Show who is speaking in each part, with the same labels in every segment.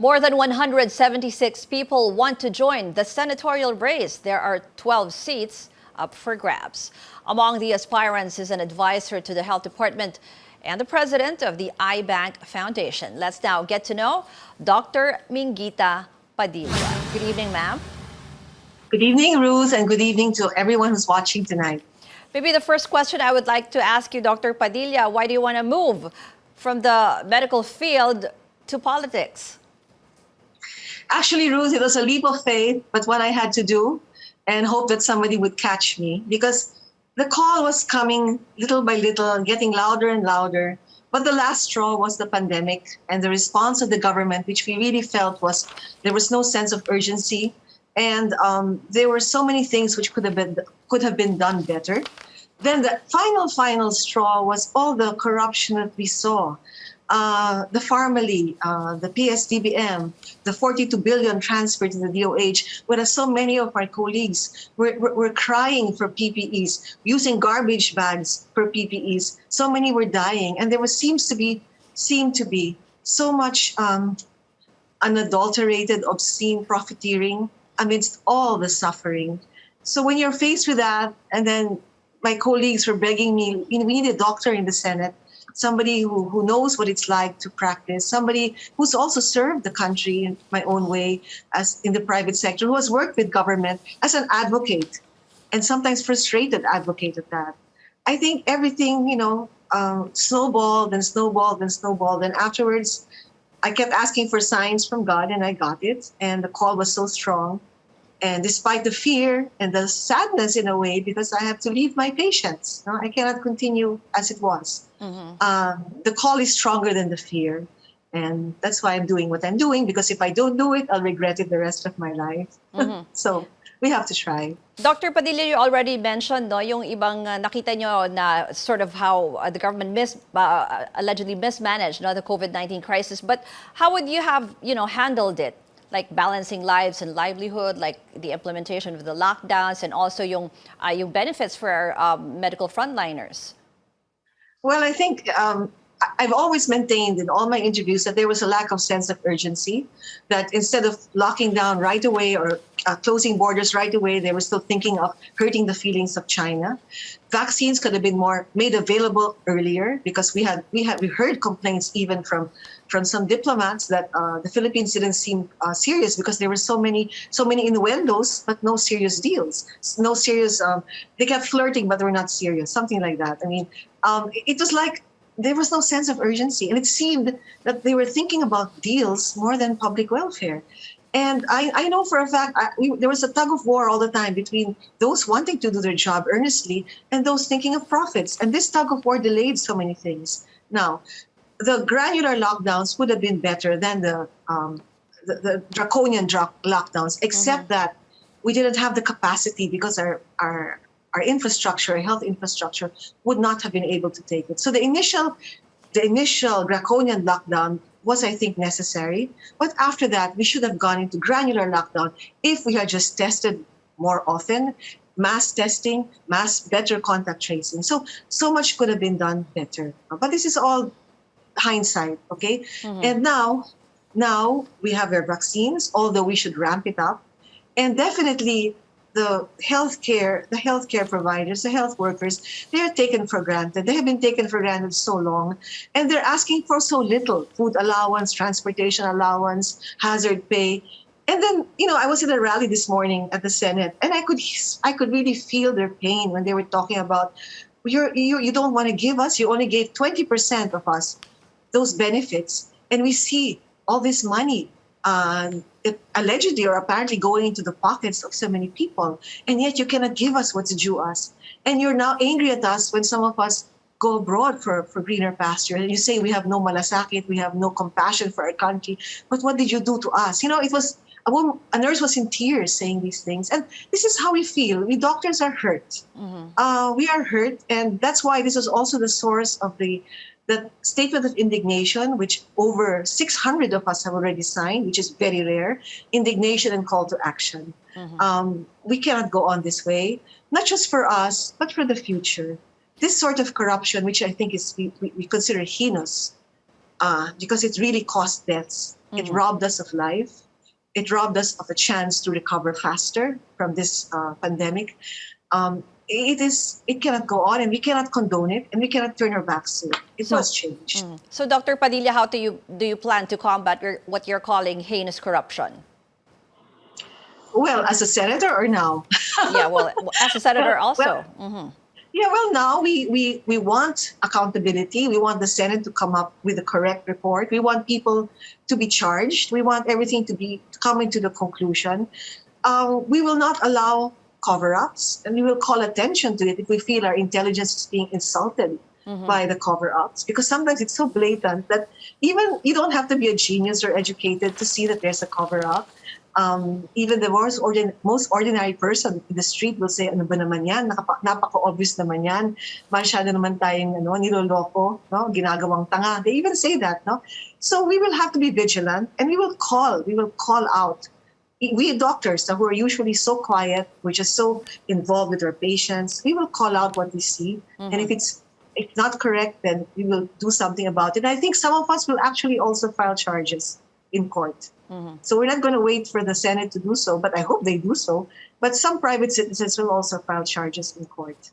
Speaker 1: More than 176 people want to join the senatorial race. There are 12 seats up for grabs. Among the aspirants is an advisor to the Health Department and the president of the iBank Foundation. Let's now get to know Dr. Minguita Padilla. Good evening, ma'am.
Speaker 2: Good evening, Ruth, and good evening to everyone who's watching tonight.
Speaker 1: Maybe the first question I would like to ask you, Dr. Padilla, why do you want to move from the medical field to politics?
Speaker 2: Actually, Ruth, it was a leap of faith, but what I had to do and hope that somebody would catch me because the call was coming little by little, getting louder and louder. But the last straw was the pandemic and the response of the government, which we really felt was there was no sense of urgency. And there were so many things which could have been done better. Then the final straw was all the corruption that we saw. The Pharmaly, the PSDBM, the 42 billion transfer to the DOH, whereas so many of our colleagues were crying for PPEs, using garbage bags for PPEs. So many were dying, and there seemed to be so much unadulterated, obscene profiteering amidst all the suffering. So when you're faced with that, and then my colleagues were begging me, we need a doctor in the Senate, somebody who knows what it's like to practice, somebody who's also served the country in my own way as in the private sector, who has worked with government as an advocate, and sometimes frustrated advocate at that. I think everything, snowballed and snowballed and snowballed. And afterwards, I kept asking for signs from God, and I got it. And the call was so strong. And despite the fear and the sadness in a way, because I have to leave my patients, I cannot continue as it was. Mm-hmm. The call is stronger than the fear. And that's why I'm doing what I'm doing, because if I don't do it, I'll regret it the rest of my life. Mm-hmm. So we have to try.
Speaker 1: Dr. Padilla, you already mentioned yung ibang nakita nyo na sort of how the government allegedly mismanaged the COVID-19 crisis. But how would you have handled it? Like balancing lives and livelihood, like the implementation of the lockdowns, and also yung benefits for our medical frontliners?
Speaker 2: Well, I think I've always maintained in all my interviews that there was a lack of sense of urgency, that instead of locking down right away or closing borders right away, they were still thinking of hurting the feelings of China. Vaccines could have been more made available earlier, because we heard complaints even from some diplomats that the Philippines didn't seem serious because there were so many innuendos but no serious deals, no serious. They kept flirting but they were not serious, something like that. I mean, it was like there was no sense of urgency, and it seemed that they were thinking about deals more than public welfare. And I know for a fact there was a tug of war all the time between those wanting to do their job earnestly and those thinking of profits. And this tug of war delayed so many things. Now, the granular lockdowns would have been better than the draconian lockdowns, except that we didn't have the capacity because our infrastructure, our health infrastructure, would not have been able to take it. So the initial draconian lockdown was, I think, necessary. But after that, we should have gone into granular lockdown if we had just tested more often, mass testing, better contact tracing. So much could have been done better. But this is all hindsight, okay? Mm-hmm. And now we have our vaccines, although we should ramp it up. And definitely the healthcare providers, the health workers, they are taken for granted. They have been taken for granted so long, and they're asking for so little: food allowance, transportation allowance, hazard pay. And then, I was at a rally this morning at the Senate, and I could really feel their pain when they were talking about, you don't want to give us, you only gave 20% of us those benefits, and we see all this money allegedly or apparently going into the pockets of so many people, and yet you cannot give us what's due us. And you're now angry at us when some of us go abroad for greener pasture, and you say we have no malasakit, we have no compassion for our country. But what did you do to us? It was a nurse was in tears saying these things, and this is how we feel. We doctors are hurt. Mm-hmm. We are hurt, and that's why this is also the source of the statement of indignation, which over 600 of us have already signed, which is very rare. Indignation and call to action. Mm-hmm. We cannot go on this way, not just for us, but for the future. This sort of corruption, which I think is we consider heinous, because it really costs deaths. It robbed us of life. It robbed us of a chance to recover faster from this pandemic. It cannot go on, and we cannot condone it, and we cannot turn our backs to it. It
Speaker 1: So,
Speaker 2: must change.
Speaker 1: so Dr. Padilla, how do you plan to combat what you're calling heinous corruption?
Speaker 2: Well, as a senator or now?
Speaker 1: Yeah, well, as a senator also.
Speaker 2: Yeah, well, now we want accountability. We want the Senate to come up with the correct report. We want people to be charged. We want everything to be coming to the conclusion. We will not allow cover-ups, and we will call attention to it if we feel our intelligence is being insulted by the cover-ups. Because sometimes it's so blatant that even you don't have to be a genius or educated to see that there's a cover-up. Even the most ordinary person in the street will say, ano ba naman yan? Napaka-obvious naman yan. Masyado naman tayong niloloko, no? Ginagawang tanga. They even say that, no? So we will have to be vigilant, and we will call out. We doctors who are usually so quiet, we're just so involved with our patients, we will call out what we see. And if it's not correct, then we will do something about it. And I think some of us will actually also file charges in court. So we're not going to wait for the Senate to do so, but I hope they do so. But some private citizens will also file charges in court.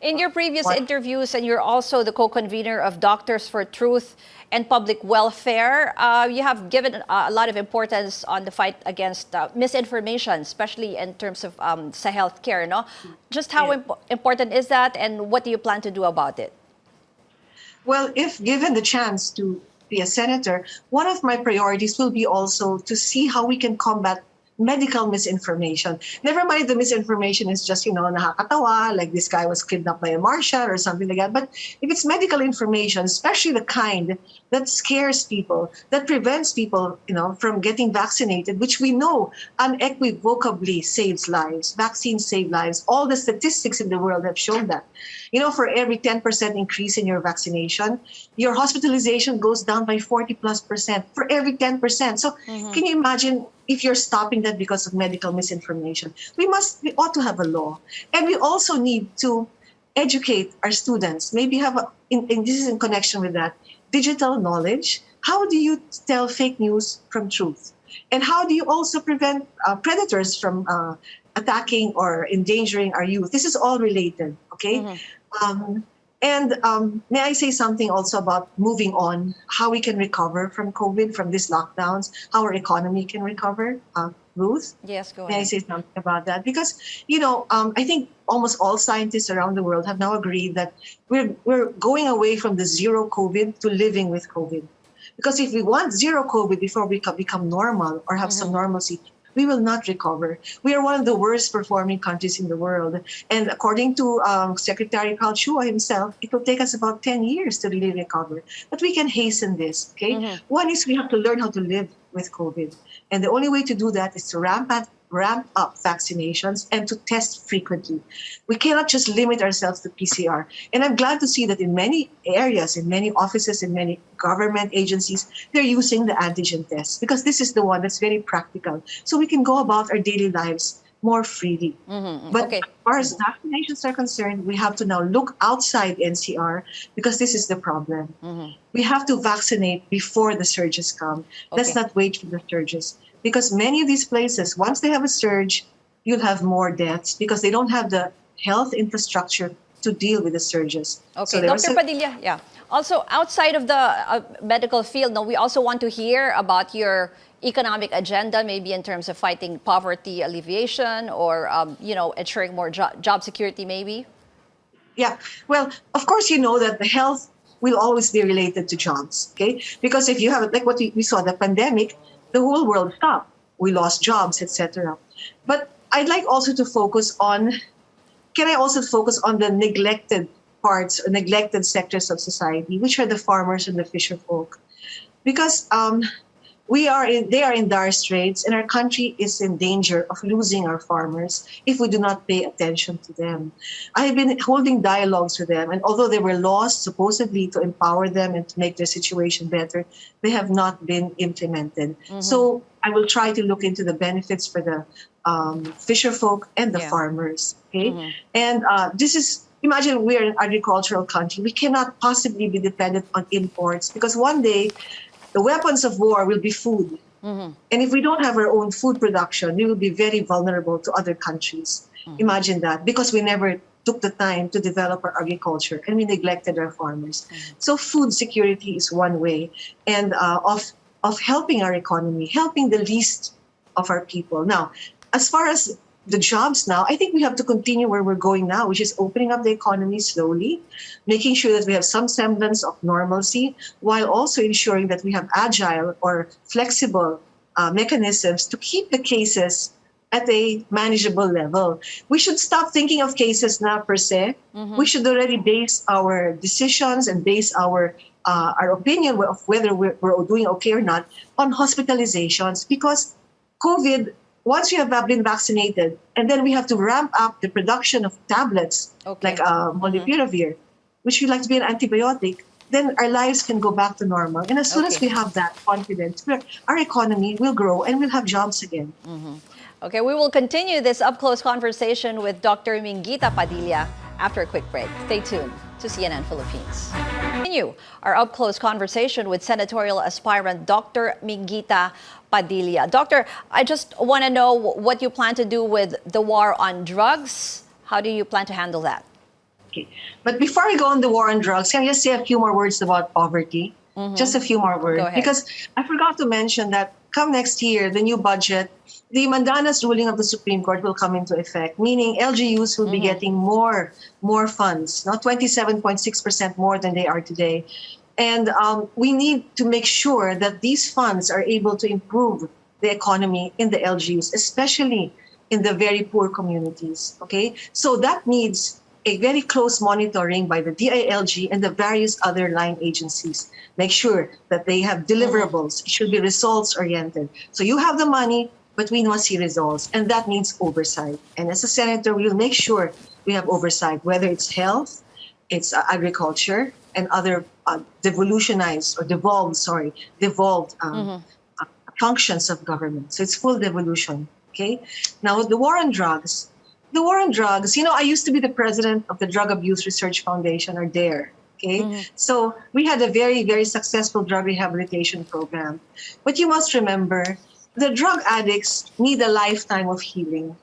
Speaker 1: In your previous interviews, and you're also the co-convener of Doctors for Truth and Public Welfare, you have given a lot of importance on the fight against misinformation, especially in terms of sa healthcare, no? Just how important is that, and what do you plan to do about it?
Speaker 2: Well, if given the chance to be a senator, one of my priorities will be also to see how we can combat medical misinformation. Never mind the misinformation is just, nakakatawa, like this guy was kidnapped by a marshal or something like that. But if it's medical information, especially the kind that scares people, that prevents people, from getting vaccinated, which we know unequivocally saves lives. Vaccines save lives. All the statistics in the world have shown that. For every 10% increase in your vaccination, your hospitalization goes down by 40+% for every 10%. So can you imagine if you're stopping that because of medical misinformation? We ought to have a law. And we also need to educate our students. Maybe have, this is in connection with that, digital knowledge. How do you tell fake news from truth? And how do you also prevent predators from attacking or endangering our youth? This is all related, okay? May I say something also about moving on, how we can recover from COVID, from these lockdowns, how our economy can recover? Ruth?
Speaker 1: Yes, go ahead.
Speaker 2: May I say something about that? Because, I think almost all scientists around the world have now agreed that we're going away from the zero COVID to living with COVID. Because if we want zero COVID before we become normal or have some normalcy, we will not recover. We are one of the worst performing countries in the world. And according to Secretary Carl Chua himself, it will take us about 10 years to really recover. But we can hasten this, okay? One is we have to learn how to live with COVID. And the only way to do that is to ramp up vaccinations and to test frequently. We cannot just limit ourselves to PCR. And I'm glad to see that in many areas, in many offices, in many government agencies, they're using the antigen test because this is the one that's very practical. So we can go about our daily lives more freely. But as far as vaccinations are concerned, we have to now look outside NCR because this is the problem. We have to vaccinate before the surges come. Let's not wait for the surges. Because many of these places, once they have a surge, you'll have more deaths because they don't have the health infrastructure to deal with the surges.
Speaker 1: Okay,
Speaker 2: So
Speaker 1: Dr. Padilla, also, outside of the medical field, we also want to hear about your economic agenda, maybe in terms of fighting poverty alleviation or, ensuring more job security, maybe?
Speaker 2: Yeah, well, of course, you know that the health will always be related to jobs, okay? Because if you have, like what we saw, the pandemic, the whole world stopped. We lost jobs, etc. But I'd like also to focus on, can I also focus on the neglected parts, neglected sectors of society, which are the farmers and the fisher folk? Because they are in dire straits, and our country is in danger of losing our farmers if we do not pay attention to them. I have been holding dialogues with them, and although there were laws supposedly to empower them and to make their situation better, they have not been implemented. So I will try to look into the benefits for the fisher folk and the farmers. Okay, and this is. Imagine we're an agricultural country. We cannot possibly be dependent on imports because one day the weapons of war will be food. And if we don't have our own food production, we will be very vulnerable to other countries. Imagine that, because we never took the time to develop our agriculture and we neglected our farmers. So food security is one way, and of helping our economy, helping the least of our people. Now, as far as the jobs now, I think we have to continue where we're going now, which is opening up the economy slowly, making sure that we have some semblance of normalcy, while also ensuring that we have agile or flexible mechanisms to keep the cases at a manageable level. We should stop thinking of cases now per se. We should already base our decisions and base our opinion of whether we're doing okay or not on hospitalizations, because COVID, once we have been vaccinated, and then we have to ramp up the production of tablets like molnupiravir, which we like to be an antibiotic, then our lives can go back to normal. And as soon as we have that confidence, our economy will grow and we'll have jobs again.
Speaker 1: Okay, we will continue this up-close conversation with Dr. Minguita Padilla after a quick break. Stay tuned to CNN Philippines. Continue our up-close conversation with senatorial aspirant Dr. Minguita Padilla. Doctor, I just want to know what you plan to do with the war on drugs. How do you plan to handle that?
Speaker 2: Okay. But before we go on the war on drugs, can I just say a few more words about poverty? Just a few more words.
Speaker 1: Go ahead.
Speaker 2: Because I forgot to mention that come next year, the new budget, the Mandanas ruling of the Supreme Court will come into effect, meaning LGUs will be getting more funds, not 27.6% more than they are today. And we need to make sure that these funds are able to improve the economy in the LGUs, especially in the very poor communities. Okay, so that needs a very close monitoring by the DILG and the various other line agencies. Make sure that they have deliverables. It should be results oriented. So you have the money, but we must see results, and that needs oversight. And as a senator, we will make sure we have oversight, whether it's health, it's agriculture, and other devolved functions of government. So it's full devolution. Okay. Now the war on drugs. The war on drugs. You know, I used to be the president of the Drug Abuse Research Foundation, or DARE. Okay. So we had a very, very successful drug rehabilitation program. But you must remember, the drug addicts need a lifetime of healing.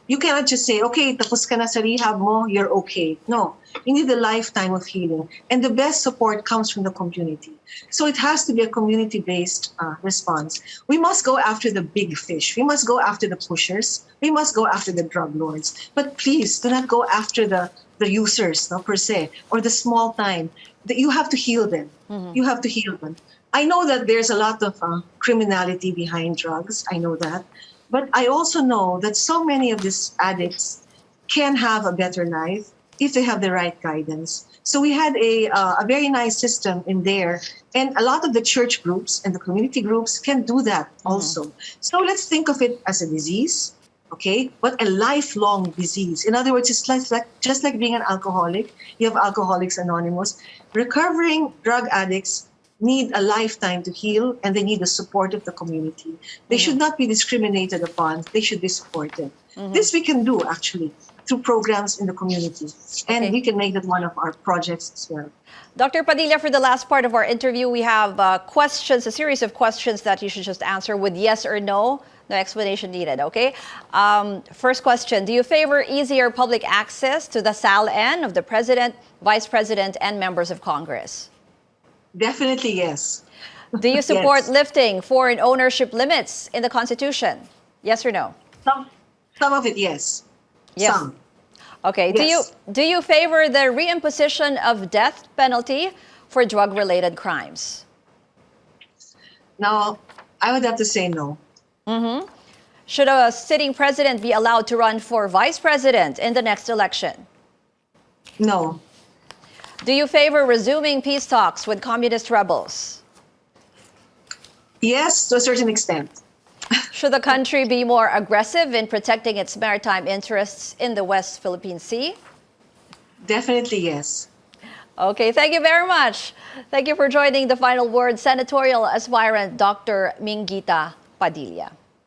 Speaker 2: You cannot just say, okay, tapos ka na sa rehab mo, you're okay. No, you need a lifetime of healing. And the best support comes from the community. So it has to be a community-based response. We must go after the big fish. We must go after the pushers. We must go after the drug lords. But please do not go after the users, no, per se, or the small time. You have to heal them. You have to heal them. I know that there's a lot of criminality behind drugs. I know that. But I also know that so many of these addicts can have a better life if they have the right guidance. So we had a very nice system in there. And a lot of the church groups and the community groups can do that also. So let's think of it as a disease, okay? But a lifelong disease. In other words, it's just like being an alcoholic. You have Alcoholics Anonymous. Recovering drug addicts need a lifetime to heal, and they need the support of the community. They should not be discriminated upon. They should be supported. This we can do, actually, through programs in the community. And we can make that one of our projects as well.
Speaker 1: Dr. Padilla, for the last part of our interview, we have questions, a series of questions that you should just answer with yes or no. No explanation needed, okay? First question, do you favor easier public access to the SALN of the President, Vice President, and members of Congress?
Speaker 2: Definitely yes.
Speaker 1: Do you support lifting foreign ownership limits in the Constitution? Yes or no?
Speaker 2: Some of it, yes.
Speaker 1: Yes.
Speaker 2: Some.
Speaker 1: Okay.
Speaker 2: Yes.
Speaker 1: Do you favor the reimposition of death penalty for drug-related crimes?
Speaker 2: Now, I would have to say no.
Speaker 1: Should a sitting president be allowed to run for vice president in the next election?
Speaker 2: No.
Speaker 1: Do you favor resuming peace talks with communist rebels?
Speaker 2: Yes, to a certain extent.
Speaker 1: Should the country be more aggressive in protecting its maritime interests in the West Philippine Sea?
Speaker 2: Definitely yes.
Speaker 1: Okay, thank you very much. Thank you for joining the Final Word, senatorial aspirant Dr. Minguita Padilla.